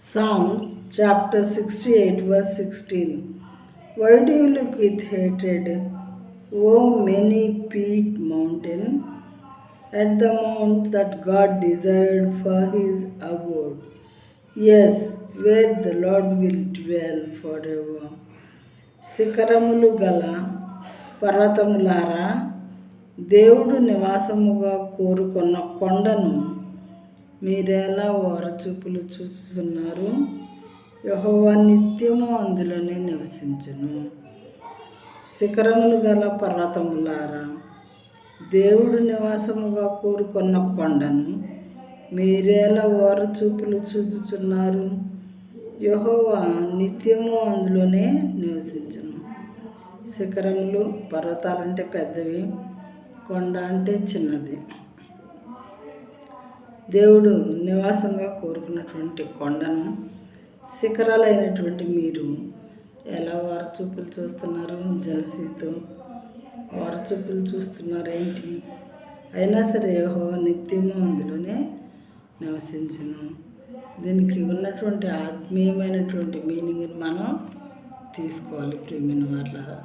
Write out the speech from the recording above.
Psalms chapter 68, verse 16. Why do you look with hatred, O many peaked mountain, at the mount that God desired for his abode? Yes, where the Lord will dwell forever. శిఖరములు గల పర్వతములారా, దేవుడు నివాసముగా కోరుకున్న కొండను మీరెలా ఓరచూపులు చూస్తున్నారు? యెహోవా నిత్యము అందులోనే నివసించును. శిఖరములు గల పర్వతములారా, దేవుడు నివాసముగా కోరుకున్న కొండను మీరేలా ఓరచూపులు చూచుచున్నారు? యెహోవా నిత్యము అందులోనే నివసించును. శిఖరములు, పర్వతాలంటే పెద్దవి, కొండ అంటే చిన్నది. దేవుడు నివాసంగా కోరుకున్నటువంటి కొండను శిఖరాలైనటువంటి మీరు ఎలా ఓరచూపులు చూస్తున్నారు? జలసీతో ఓరచూపులు చూస్తున్నారు ఏంటి? అయినా సరే యెహోవా నిత్యము అందులోనే నివసించును. దీనికి ఉన్నటువంటి ఆత్మీయమైనటువంటి మీనింగ్ని మనం తీసుకోవాలి ప్రియమైన వారలారా.